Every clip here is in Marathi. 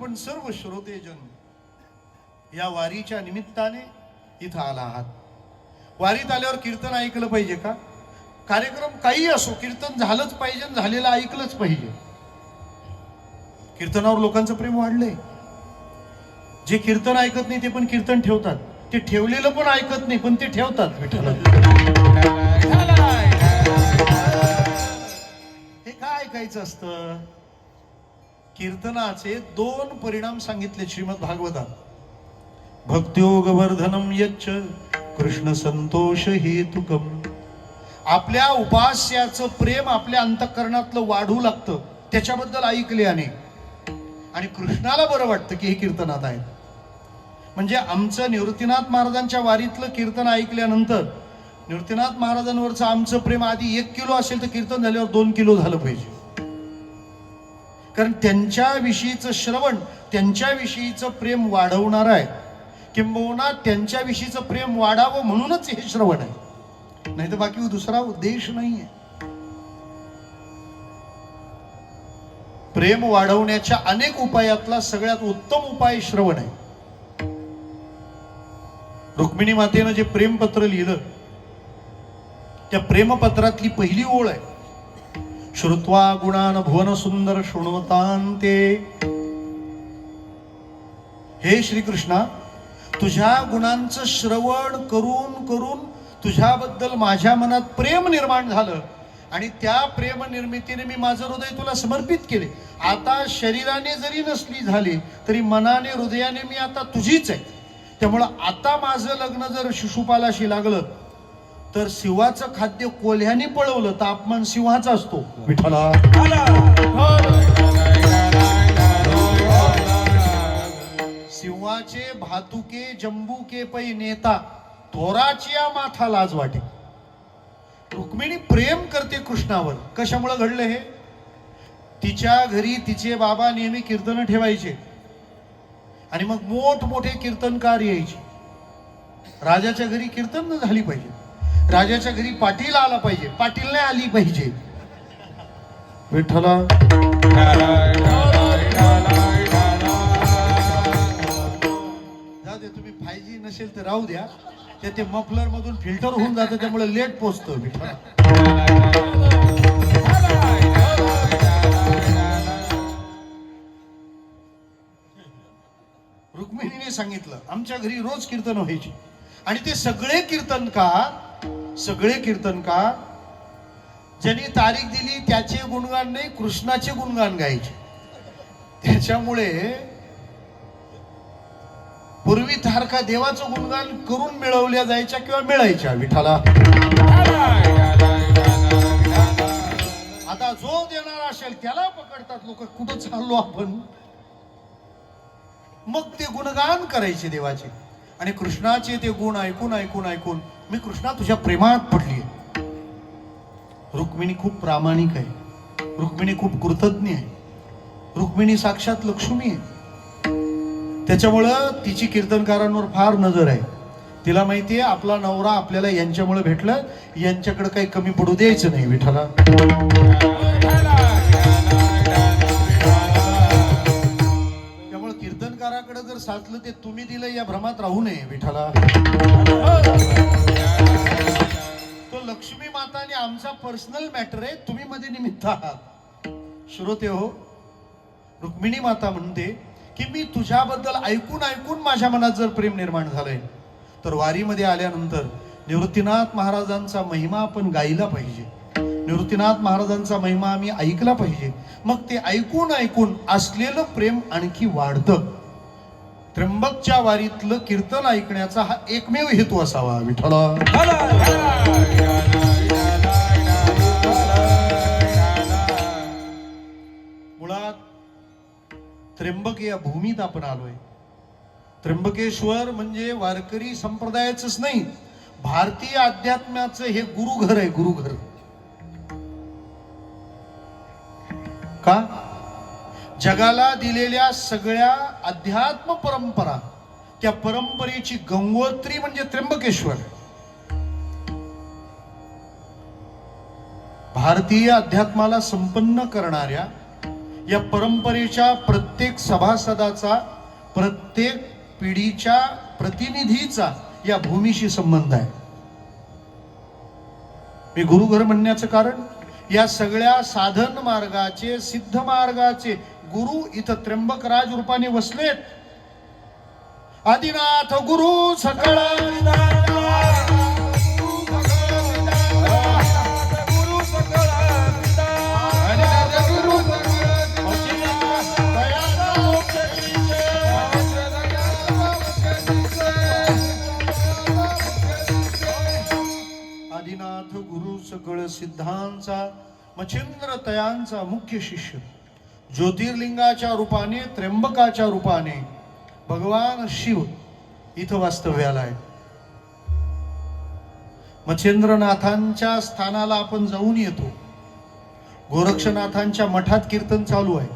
आपण सर्व श्रोतेजन या वारीच्या निमित्ताने इथं आला आहात. वारीत आल्यावर कीर्तन ऐकलं पाहिजे का? कार्यक्रम काही असो, कीर्तन झालंच पाहिजे, झालेलं ऐकलंच पाहिजे. कीर्तनावर लोकांचं प्रेम वाढलंय. जे कीर्तन ऐकत नाही ते पण कीर्तन ठेवतात, ते ठेवलेलं पण ऐकत नाही पण ते ठेवतात. विठ्ठल हे काय ऐकायचं असतं? कीर्तनाचे दोन परिणाम सांगितले श्रीमद भागवतात. भक्त्योगवर्धनम यच्च कृष्ण संतोष हेतुकम. आपल्या उपास्याचं प्रेम आपल्या अंतःकरणातलं वाढू लागतं, त्याच्याबद्दल ऐकले अनेक. आणि कृष्णाला बरं वाटतं की हे कीर्तनात आहेत. म्हणजे आमचं निवृत्तीनाथ महाराजांच्या वारीतलं कीर्तन ऐकल्यानंतर निवृत्तीनाथ महाराजांवरचं आमचं प्रेम आधी 1 किलो असेल तर कीर्तन झाल्यावर 2 किलो झालं पाहिजे. कारण त्यांच्याविषयीचं श्रवण त्यांच्याविषयीचं प्रेम वाढवणार आहे. किंबहुना त्यांच्याविषयीचं प्रेम वाढावं म्हणूनच हे श्रवण आहे, नाही तर बाकी दुसरा उद्देश नाहीये. प्रेम वाढवण्याच्या अनेक उपायातला सगळ्यात उत्तम उपाय श्रवण आहे. रुक्मिणी मातेनं जे प्रेमपत्र लिहिलं त्या प्रेमपत्रातली पहिली ओळ आहे, श्रुत्वा गुणान भुवन सुंदर शृण्वतान्ते. हे श्रीकृष्णा, तुझ्या गुणांचं श्रवण करून करून तुझ्याबद्दल माझ्या मनात प्रेम निर्माण झालं आणि त्या प्रेम निर्मितीने मी माझं हृदय तुला समर्पित केले. आता शरीराने जरी नसली झाली तरी मनाने हृदयाने मी आता तुझीच आहे. त्यामुळं आता माझं लग्न जर शिशुपालाशी लागलं तर सिंहाचं खाद्य कोल्ह्याने पळवलं तर अपमान सिंहाचा असतो. विठ्ठला सिंहाचे भातुके जंबूके पै नेता थोराचिया माथा लाज वाटे. रुक्मिणी प्रेम करते कृष्णावर. कशामुळे घडलं हे? तिच्या घरी तिचे बाबा नेहमी कीर्तन ठेवायचे आणि मग मोठमोठे कीर्तनकार यायचे. राजाच्या घरी कीर्तन झाली पाहिजे, राजाच्या घरी पाटील आला पाहिजे, पाटील नाही आली पाहिजे. विठ्ठला जाऊ दे, तुम्ही 5G नसेल तर राहू द्या, ते मफलर मधून फिल्टर होऊन जातं त्यामुळे लेट पोचतो. विठ्ठला रुक्मिणीने सांगितलं आमच्या घरी रोज कीर्तन व्हायची आणि ते सगळे कीर्तनकार ज्यांनी तारीख दिली त्याचे गुणगान नाही, कृष्णाचे गुणगान गायचे. त्याच्यामुळे पूर्वी तारखा देवाचं गुणगान करून मिळवल्या जायच्या किंवा मिळायच्या. विठ्ठला आता जो देणार असेल त्याला पकडतात लोक, कुठं चाललो आपण. मग ते गुणगान करायचे देवाचे आणि कृष्णाचे ते गुण ऐकून ऐकून ऐकून मी कृष्णा तुझ्या प्रेमात पडली. रुक्मिणी खूप प्रामाणिक आहे, रुक्मिणी खूप कृतज्ञ आहे, रुक्मिणी साक्षात लक्ष्मी आहे. त्याच्यामुळं तिची कीर्तनकारांवर फार नजर आहे. तिला माहितीये आपला नवरा आपल्याला यांच्यामुळे भेटलं, यांच्याकडे काही कमी पडू द्यायचं नाही. विठ्ठला त्यामुळे कीर्तनकाराकडे जर साचलं ते तुम्ही दिलं या भ्रमात राहू नये. विठ्ठला तो लक्ष्मी माता आणि आमचा पर्सनल मॅटर आहे, तुम्ही मध्ये निमित्त आहात. श्रोते हो, रुक्मिणी माता म्हणते की मी तुझ्याबद्दल ऐकून ऐकून माझ्या मनात जर प्रेम निर्माण झालंय तर वारीमध्ये आल्यानंतर निवृत्तीनाथ महाराजांचा महिमा आपण गायला पाहिजे, निवृत्तीनाथ महाराजांचा महिमा आम्ही ऐकला पाहिजे. मग ते ऐकून ऐकून असलेलं प्रेम आणखी वाढतं. त्र्यंबकच्या वारीतलं कीर्तन ऐकण्याचा हा एकमेव हेतू असावा. विठ्ठला मुळात त्र्यंबक या भूमीत आपण आलोय. त्र्यंबकेश्वर म्हणजे वारकरी संप्रदायाचंच नाही, भारतीय अध्यात्माचं हे गुरुघर आहे. गुरुघर का? जगाला दिलेल्या सगळ्या अध्यात्म परंपरा, त्या परंपरेची गंगोत्री म्हणजे त्र्यंबकेश्वर. भारतीय अध्यात्माला संपन्न करणाऱ्या या परंपरेच्या प्रत्येक सभासदाचा, प्रत्येक पिढीच्या प्रतिनिधीचा या भूमीशी संबंध आहे. मी गुरुघर म्हणण्याचं कारण, या सगळ्या साधन मार्गाचे, सिद्ध मार्गाचे गुरु इथं त्र्यंबकराज रूपाने वसलेत. आदिनाथ गुरु सकळ आदिनाथ गुरु सकळ सिद्धांचा मच्छिंद्र तयांचा मुख्य शिष्य, ज्योतिर्लिंगाच्या रूपाने, त्र्यंबकाच्या रूपाने भगवान शिव इथं वास्तव्याला आहे. मच्छिंद्रनाथांच्या स्थानाला आपण जाऊन येतो. गोरक्षनाथांच्या मठात कीर्तन चालू आहे.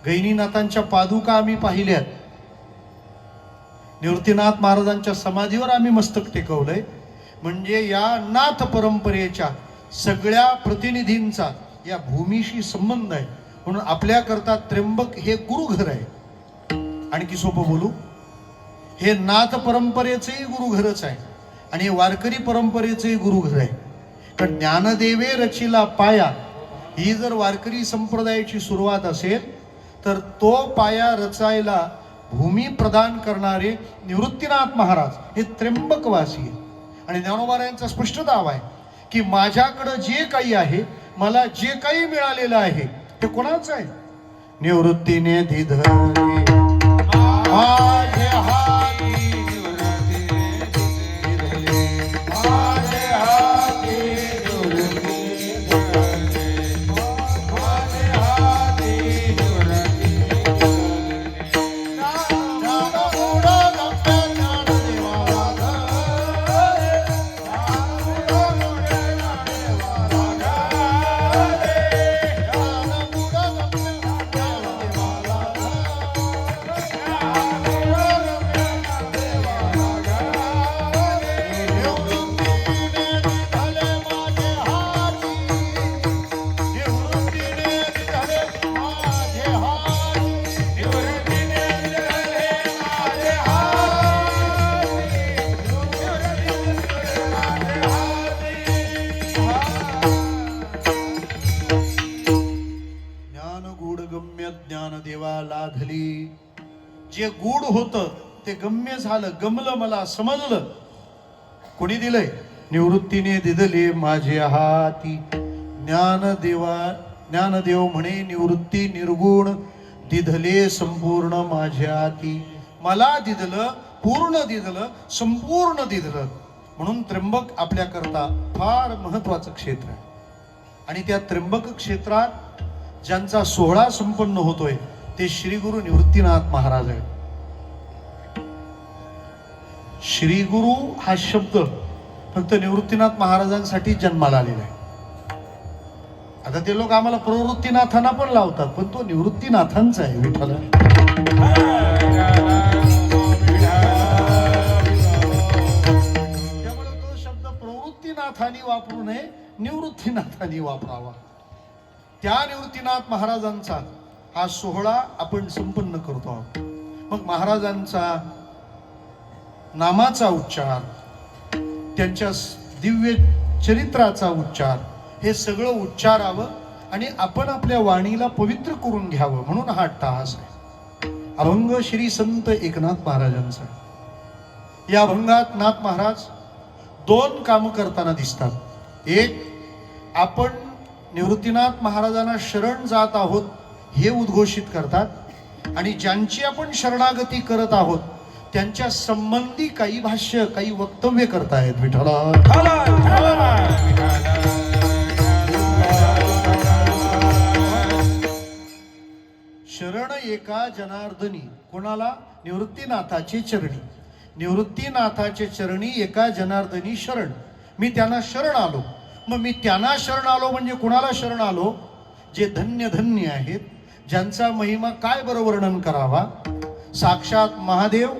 गैनीनाथांच्या पादुका आम्ही पाहिल्यात. निवृत्तीनाथ महाराजांच्या समाधीवर आम्ही मस्तक टेकवलंय. म्हणजे या नाथ परंपरेच्या सगळ्या प्रतिनिधींचा या भूमीशी संबंध आहे. म्हणून आपल्याकरता त्र्यंबक हे गुरुघर आहे. आणखी सोपं बोलू, हे नाथ परंपरेचेही गुरुघरच आहे आणि हे वारकरी परंपरेचेही गुरुघर आहे. कारण ज्ञानदेवे रचिला पाया ही जर वारकरी संप्रदायाची सुरुवात असेल तर तो पाया रचायला भूमी प्रदान करणारे निवृत्तीनाथ महाराज हे त्र्यंबकवासी आहे. आणि ज्ञानोबा यांचा स्पष्ट दावा आहे की माझ्याकडं जे काही आहे, मला जे काही मिळालेलं आहे ते कोणाचं आहे? निवृत्तीने दिधले माझे हाती, निवृत्तीने दिधले माझे हाती, निवृत्तीने दिधले माझे हाती, निवृत्तीने दिधले ज्ञान बुडा गप्प्या ज्ञान देवाला लाधली. जे गूढ होतं ते गम्य झालं, गमलं, मला समजलं. कोणी दिलंय? निवृत्तीने दिदले माझे हाती. ज्ञानदेव म्हणे निवृत्ती निर्गुण दिधले संपूर्ण माझ्या हाती. मला दिदलं, पूर्ण दिदलं, संपूर्ण दिदलं. म्हणून त्र्यंबक आपल्याकरता फार महत्वाचं क्षेत्र आहे. आणि त्या त्र्यंबक क्षेत्रात ज्यांचा सोहळा संपन्न होतोय ते श्री गुरु निवृत्तीनाथ महाराज आहेत. श्री गुरु हा शब्द फक्त निवृत्तीनाथ महाराजांसाठी जन्माला आलेला आहे. आता ते लोक आम्हाला प्रवृत्तीनाथांना पण लावतात, पण तो निवृत्तीनाथांचा आहे. विठ्ठल त्यामुळे तो शब्द प्रवृत्तीनाथांनी वापरू नये, निवृत्तीनाथांनी वापरावा. त्या निवृत्तीनाथ महाराजांचा हा सोहळा आपण संपन्न करतो आहोत. मग महाराजांचा नामाचा उच्चार, त्यांच्या दिव्य चरित्राचा उच्चार, हे सगळं उच्चारावं आणि आपण आपल्या वाणीला पवित्र करून घ्यावं म्हणून हा अट्टहास आहे. अभंग श्री संत एकनाथ महाराजांचा. या अभंगात नाथ महाराज दोन कामं करताना दिसतात. एक, आपण निवृत्तीनाथ महाराजांना शरण जात आहोत हे उद्घोषित करतात. आणि ज्यांची आपण शरणागती करत आहोत त्यांच्या संबंधी काही भाष्य, काही वक्तव्य करतायत. विठ्ठला शरण एका जनार्दनी. कोणाला? निवृत्तीनाथाचे चरणी. निवृत्तीनाथाचे चरणी एका जनार्दनी शरण. मी त्यांना शरण आलो. मग मी त्यांना शरण आलो म्हणजे कुणाला शरण आलो? जे धन्य धन्य आहेत, ज्यांचा महिमा काय बरं वर्णन करावा. साक्षात महादेव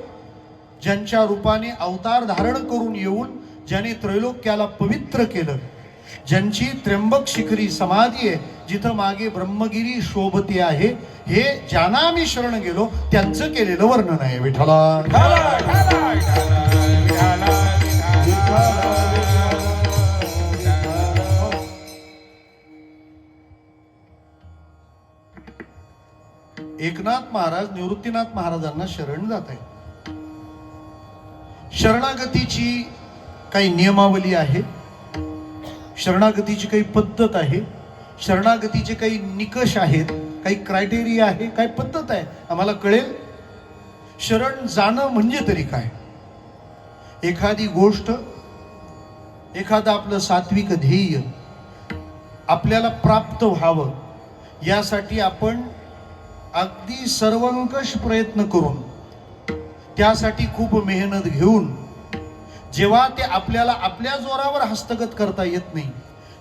ज्यांच्या रूपाने अवतार धारण करून येऊन ज्याने त्रैलोक्याला पवित्र केलं, ज्यांची त्र्यंबक शिखरी समाधी आहे, जिथं मागे ब्रह्मगिरी शोभते आहे, हे ज्यांना आम्ही शरण गेलो त्यांचं केलेलं वर्णन आहे. विठ्ठला एकनाथ महाराज निवृत्तीनाथ महाराजांना शरण जात आहे. शरणागतीची काही नियमावली आहे, शरणागतीची काही पद्धत आहे, शरणागतीचे काही निकष आहेत, काही क्रायटेरिया आहे, काही पद्धत आहे. आम्हाला कळेल शरण जाणं म्हणजे तरी काय. एखादी गोष्ट, एखादं आपलं सात्विक ध्येय आपल्याला प्राप्त व्हावं यासाठी आपण अगदी सर्वंकष प्रयत्न करून, त्यासाठी खूप मेहनत घेऊन जेव्हा ते आपल्याला आपल्या जोरावर हस्तगत करता येत नाही,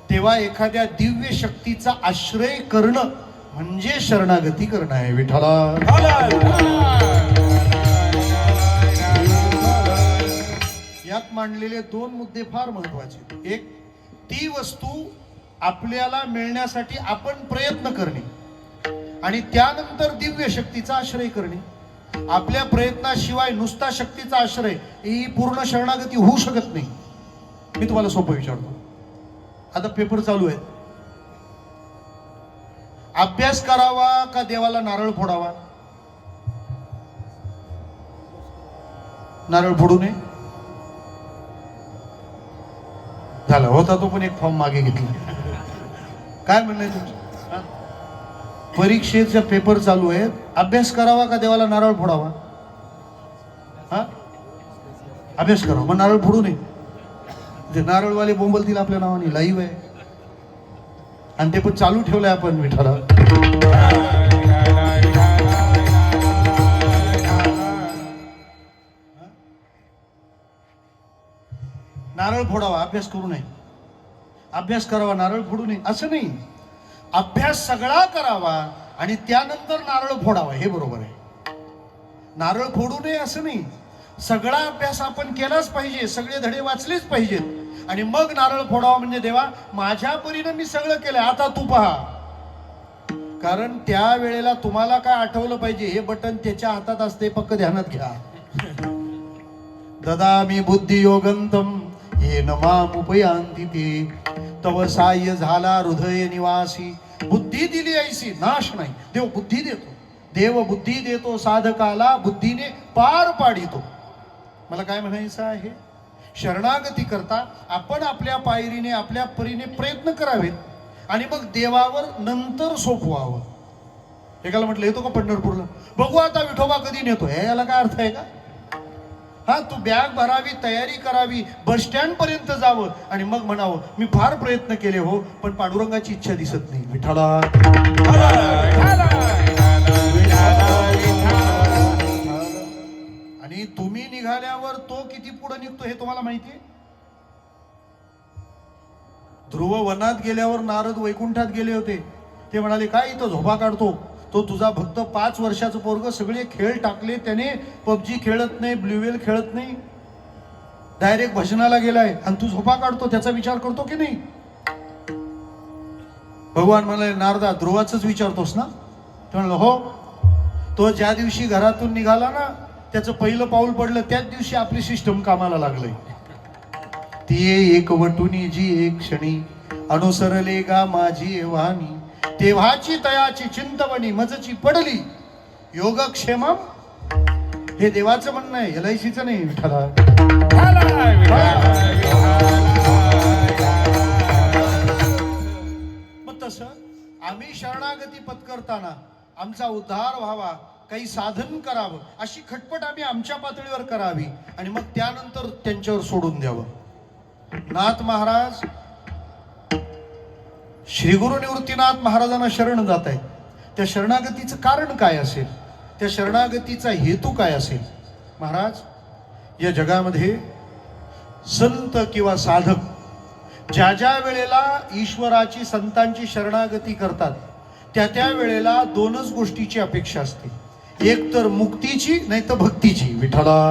तेव्हा एखाद्या दिव्य शक्तीचा आश्रय करणं म्हणजे शरणागती करणं आहे. विठ्ठला यात मांडलेले दोन मुद्दे फार महत्वाचे. एक, ती वस्तू आपल्याला मिळण्यासाठी आपण प्रयत्न करणे, आणि त्यानंतर दिव्य शक्तीचा आश्रय करणे. आपल्या प्रयत्नाशिवाय नुसता शक्तीचा आश्रय ही पूर्ण शरणागती होऊ शकत नाही. मी तुम्हाला सोपं विचारतो, आता पेपर चालू आहे, अभ्यास करावा का देवाला नारळ फोडावा? नारळ फोडू नये झालं होता तो पण एक फॉर्म मागे घेतला. काय म्हणणं आहे तुमचं? परीक्षेचा पेपर चालू आहे, अभ्यास करावा का देवाला नारळ फोडावा? हा, अभ्यास करावा, मग नारळ फोडू नये. ते नारळवाले बोंबलतील आपल्या नावाने, लाईव्ह आहे आणि ते पण चालू ठेवलंय आपण. विठ्ठला नारळ फोडावा, अभ्यास करू नये. अभ्यास करावा, नारळ फोडू नये असं नाही. अभ्यास सगळा करावा आणि त्यानंतर नारळ फोडावा, हे बरोबर आहे. नारळ फोडू नये असं नाही. सगळा अभ्यास आपण केलाच पाहिजे, सगळे धडे वाचलेच पाहिजेत आणि मग नारळ फोडावा. म्हणजे देवा, माझ्या परीने मी सगळं केलंय, आता तू पहा. कारण त्या वेळेला तुम्हाला काय आठवलं पाहिजे, हे बटन त्याच्या हातात असते, पक्क ध्यानात घ्या. ददामी बुद्धी योगंतम येन मामुपयांती ते, तव साह्य झाला हृदय निवासी. बुद्धी दिली ऐसी नाश नाही. देव बुद्धी देतो, देव बुद्धी देतो साधकाला, बुद्धीने पार पाडितो. मला काय म्हणायचं आहे, शरणागती करता आपण आपल्या पायरीने आपल्या परीने प्रयत्न करावेत आणि मग देवावर नंतर सोपवावं. एकाला म्हटलं येतो का पंढरपूरला, बघू आता विठोबा कधी नेतो, हे याला काय अर्थ आहे का? हा, तू बॅग भरावी, तयारी करावी, बस स्टँड पर्यंत जावं आणि मग म्हणावं मी फार प्रयत्न केले हो, पण पांडुरंगाची इच्छा दिसत नाही. विठ्ठला आणि तुम्ही निघाल्यावर तो किती पुढे निघतो हे तुम्हाला माहितीये. ध्रुव वनात गेल्यावर नारद वैकुंठात गेले होते. ते म्हणाले काय इथं झोपा काढतो, तो तुझा भक्त 5 वर्षाचं पोरग, सगळे खेळ टाकले त्याने, पबजी खेळत नाही, ब्ल्यूवेल खेळत नाही, डायरेक्ट भजनाला गेलाय आणि तू झोपा काढतो, त्याचा विचार करतो की नाही? भगवान म्हणाले नारदा, ध्रुवाच विचारतोस ना? ते म्हणलं हो. तो ज्या दिवशी घरातून निघाला ना, त्याचं पहिलं पाऊल पडलं, त्याच दिवशी आपली सिस्टम कामाला लागलंय. ती एक वटुनी जी एक क्षणी, अनुसरले का माझी वाणी, तेव्हाची तयाची चिंतवणी मजची पडली योगक्षेमम. हे देवाचं म्हणणं आहे, LICचं नाही. विठ्ठला मग तसं आम्ही शरणागती पत्करताना आमचा उद्धार व्हावा, काही साधन करावं, अशी खटपट आम्ही आमच्या पातळीवर करावी आणि मग त्यानंतर त्यांच्यावर सोडून द्यावं. नाथ महाराज श्री गुरु निवृत्तीनाथ महाराजांना शरण जात आहेत. त्या शरणागतीचं कारण काय असेल, त्या शरणागतीचा हेतू काय असेल? महाराज, या जगामध्ये संत किंवा साधक ज्या ज्या वेळेला ईश्वराची संतांची शरणागती करतात, त्या त्या वेळेला 2च गोष्टीची अपेक्षा असते, एक तर मुक्तीची, नाही तर भक्तीची. विठ्ठला